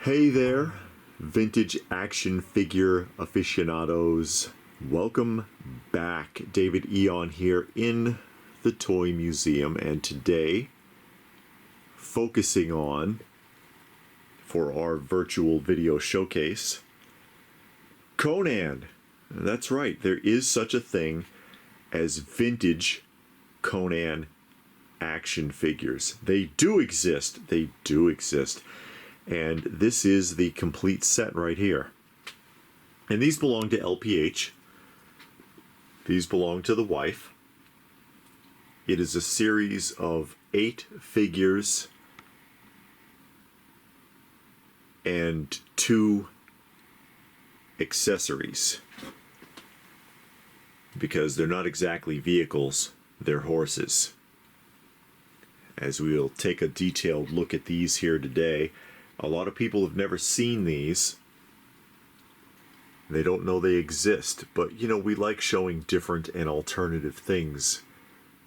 Hey there, vintage action figure aficionados. Welcome back. David Eon here in the Toy Museum, and today focusing on, for our virtual video showcase, Conan. That's right, there is such a thing as vintage Conan action figures. They do exist. And this is the complete set right here. And these belong to LPH. These belong to the wife. It is a series of 8 figures and 2 accessories. Because they're not exactly vehicles, they're horses. As we'll take a detailed look at these here today. A lot of people have never seen these. They don't know they exist, but you know, we like showing different and alternative things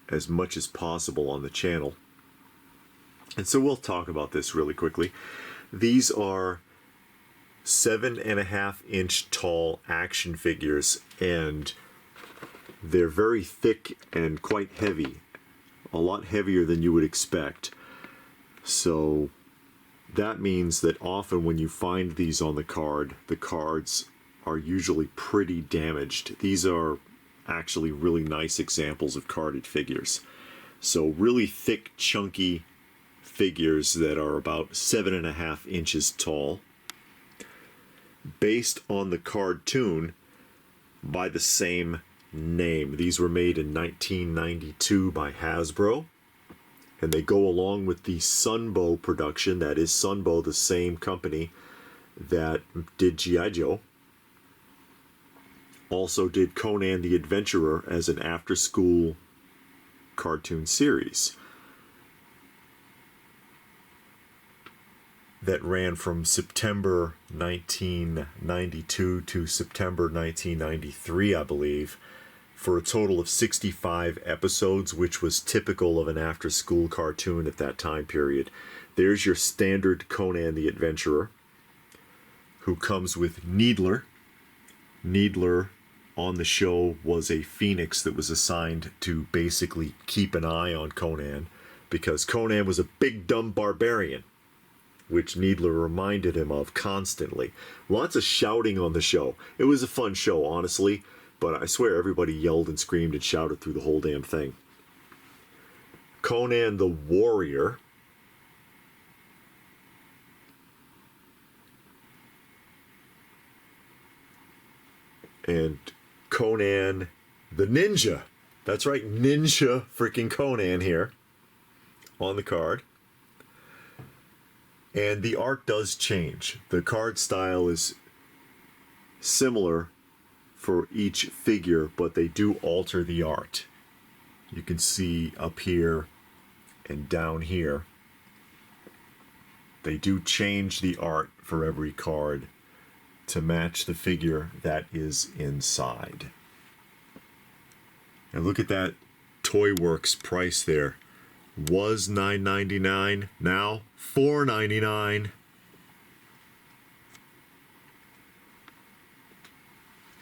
as much as possible on the channel. And so we'll talk about this really quickly. These are 7.5-inch tall action figures, and they're very thick and quite heavy. A lot heavier than you would expect. So that means that often when you find these on the card, the cards are usually pretty damaged. These are actually really nice examples of carded figures. So really thick, chunky figures that are about 7.5 inches tall, based on the cartoon by the same name. These were made in 1992 by Hasbro. And they go along with the Sunbow production. That is Sunbow, the same company that did G.I. Joe. Also did Conan the Adventurer as an after-school cartoon series that ran from September 1992 to September 1993, I believe, for a total of 65 episodes, which was typical of an after-school cartoon at that time period. There's your standard Conan the Adventurer, who comes with Needler. Needler on the show was a phoenix that was assigned to basically keep an eye on Conan, because Conan was a big dumb barbarian, which Needler reminded him of constantly. Lots of shouting on the show. It was a fun show, honestly. But I swear everybody yelled and screamed and shouted through the whole damn thing. Conan the Warrior. And Conan the Ninja. That's right, Ninja freaking Conan here on the card. And the art does change. The card style is similar for each figure, but they do alter the art. You can see up here and down here, they do change the art for every card to match the figure that is inside. And look at that Toy Works price there. Was $9.99, now $4.99.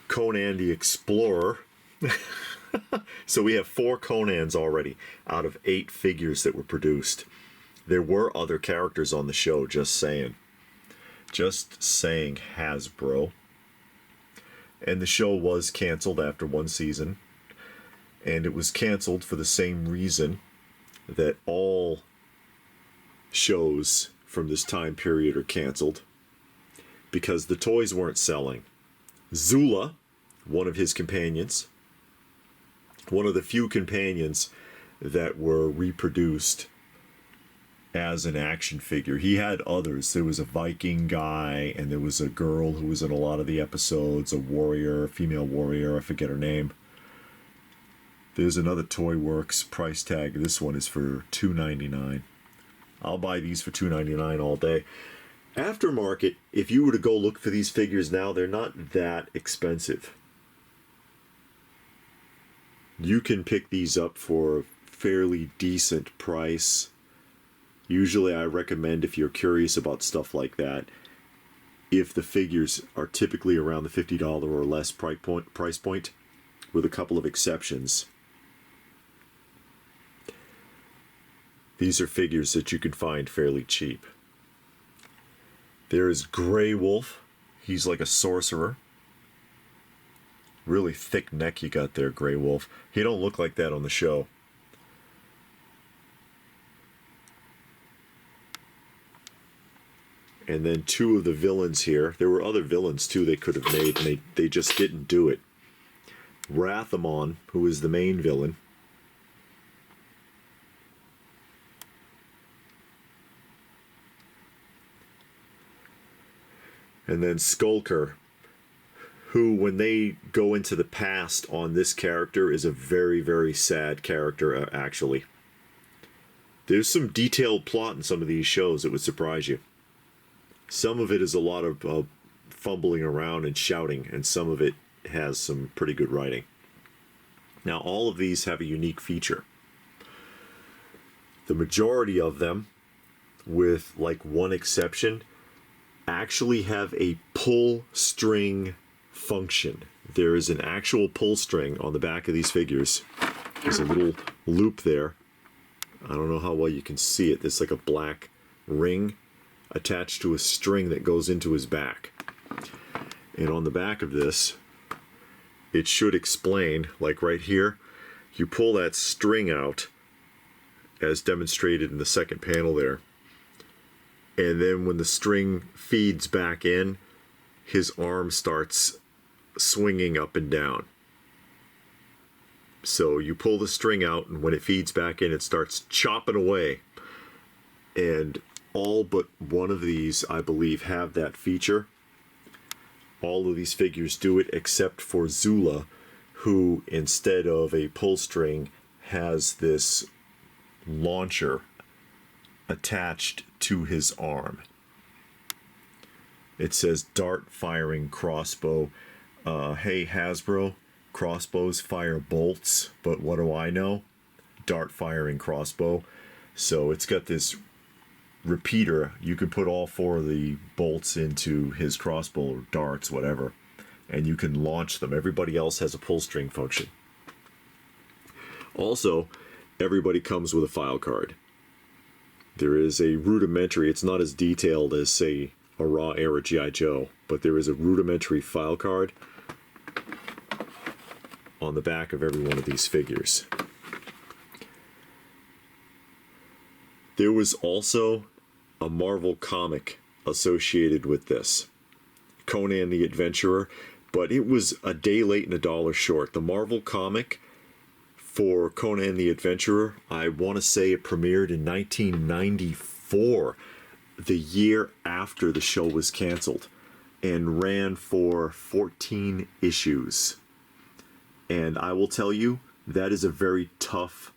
Conan the Explorer. So we have 4 Conans already out of 8 figures that were produced. There were other characters on the show, just saying. Just saying, Hasbro. And the show was canceled after 1 season. And it was canceled for the same reason that all shows from this time period are canceled. Because the toys weren't selling. Zula, one of his companions, one of the few companions that were reproduced as an action figure. He had others. There was a Viking guy, and there was a girl who was in a lot of the episodes, a warrior, a female warrior, I forget her name. There's another Toy Works price tag. This one is for $2.99. I'll buy these for $2.99 all day. Aftermarket, if you were to go look for these figures now, they're not that expensive. You can pick these up for a fairly decent price. Usually I recommend, if you're curious about stuff like that, if the figures are typically around the $50 or less price point, with a couple of exceptions. These are figures that you can find fairly cheap. There is Grey Wolf. He's like a sorcerer. Really thick neck you got there, Grey Wolf. He don't look like that on the show. And then two of the villains here. There were other villains too they could have made, and they just didn't do it. Rathamon, who is the main villain. And then Skulker, who, when they go into the past on this character, is a very, very sad character, actually. There's some detailed plot in some of these shows that would surprise you. Some of it is a lot of fumbling around and shouting, and some of it has some pretty good writing. Now, all of these have a unique feature. The majority of them, with like one exception, actually have a pull string function. There is an actual pull string on the back of these figures. There's a little loop there. I don't know how well you can see it. There's like a black ring attached to a string that goes into his back. And on the back of this, it should explain, like right here, you pull that string out, as demonstrated in the second panel there. And then when the string feeds back in, his arm starts swinging up and down. So you pull the string out, and when it feeds back in, it starts chopping away. And all but one of these, I believe, have that feature. All of these figures do it except for Zula, who, instead of a pull string, has this launcher attached to his arm. It says dart firing crossbow. Hey Hasbro, crossbows fire bolts, but what do I know? Dart firing crossbow. So it's got this repeater. You can put all four of the bolts into his crossbow or darts, whatever, and you can launch them. Everybody else has a pull string function. Also, everybody comes with a file card. There is a rudimentary, it's not as detailed as, say, a Raw era G.I. Joe, but there is a rudimentary file card on the back of every one of these figures. There was also a Marvel comic associated with this, Conan the Adventurer, but it was a day late and a dollar short. The Marvel comic for Conan the Adventurer, I want to say it premiered in 1994, the year after the show was canceled, and ran for 14 issues. And I will tell you, that is a very tough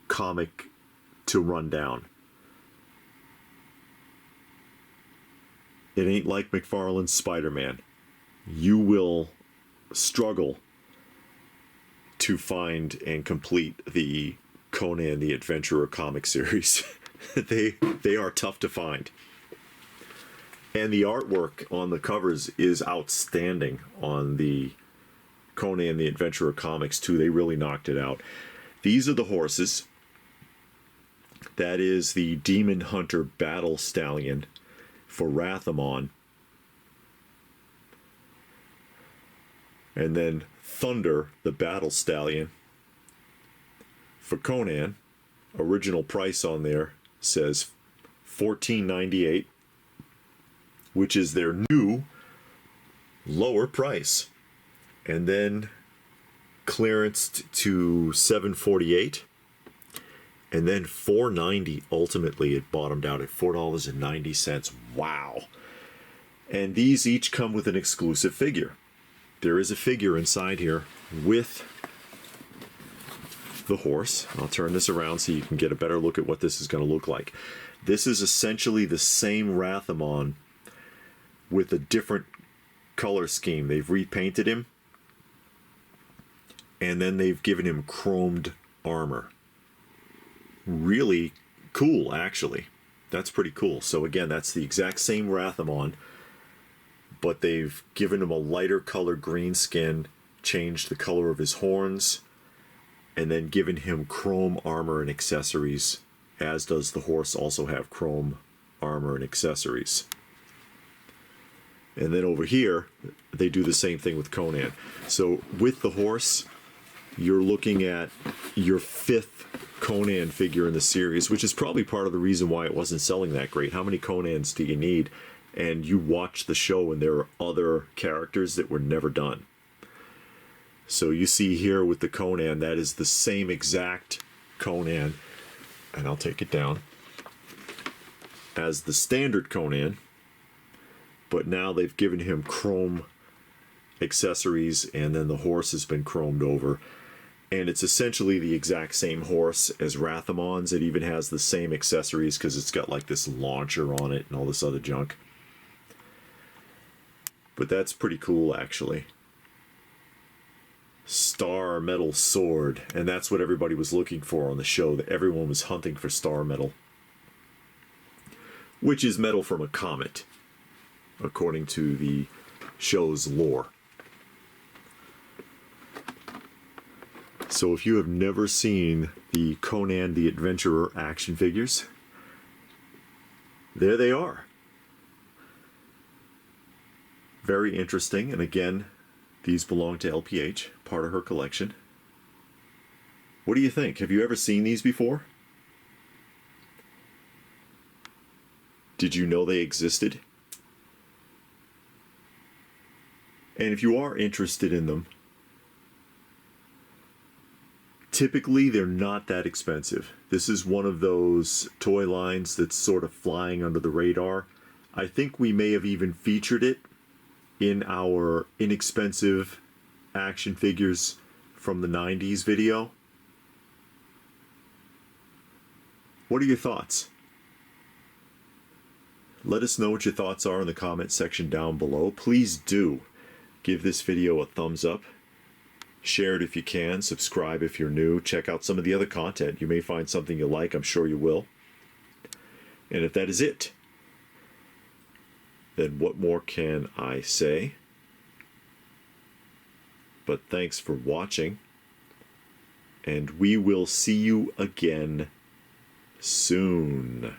comic to run down. It ain't like McFarlane's Spider-Man. You will struggle to find and complete the Conan the Adventurer comic series. They are tough to find. And the artwork on the covers is outstanding on the Conan the Adventurer comics too. They really knocked it out. These are the horses. That is the Demon Hunter Battle Stallion for Rathamon. And then Thunder, the Battle Stallion for Conan. Original price on there says $14.98, which is their new lower price. And then clearanced to $7.48, and then $4.90. Ultimately, it bottomed out at $4.90. Wow! And these each come with an exclusive figure. There is a figure inside here with the horse. I'll turn this around so you can get a better look at what this is going to look like. This is essentially the same Rathamon with a different color scheme. They've repainted him, and then they've given him chromed armor. Really cool, actually. That's pretty cool. So again, that's the exact same Rathamon, but they've given him a lighter color green skin, changed the color of his horns, and then given him chrome armor and accessories, as does the horse also have chrome armor and accessories. And then over here, they do the same thing with Conan. So with the horse, you're looking at your 5th Conan figure in the series, which is probably part of the reason why it wasn't selling that great. How many Conans do you need? And you watch the show and there are other characters that were never done. So you see here with the Conan, that is the same exact Conan, and I'll take it down, as the standard Conan, but now they've given him chrome accessories, and then the horse has been chromed over. And it's essentially the exact same horse as Rathamon's. It even has the same accessories because it's got like this launcher on it and all this other junk. But that's pretty cool, actually. Star Metal Sword, and that's what everybody was looking for on the show, that everyone was hunting for star metal, which is metal from a comet, according to the show's lore. So if you have never seen the Conan the Adventurer action figures, there they are. Very interesting, and again, these belong to LPH, part of her collection. What do you think? Have you ever seen these before? Did you know they existed? And if you are interested in them, typically they're not that expensive. This is one of those toy lines that's sort of flying under the radar. I think we may have even featured it in our inexpensive action figures from the 90s video. What are your thoughts? Let us know what your thoughts are in the comment section down below. Please do give this video a thumbs up. Share it if you can. Subscribe if you're new. Check out some of the other content. You may find something you like. I'm sure you will. And if that is it, then what more can I say? But thanks for watching, and we will see you again soon.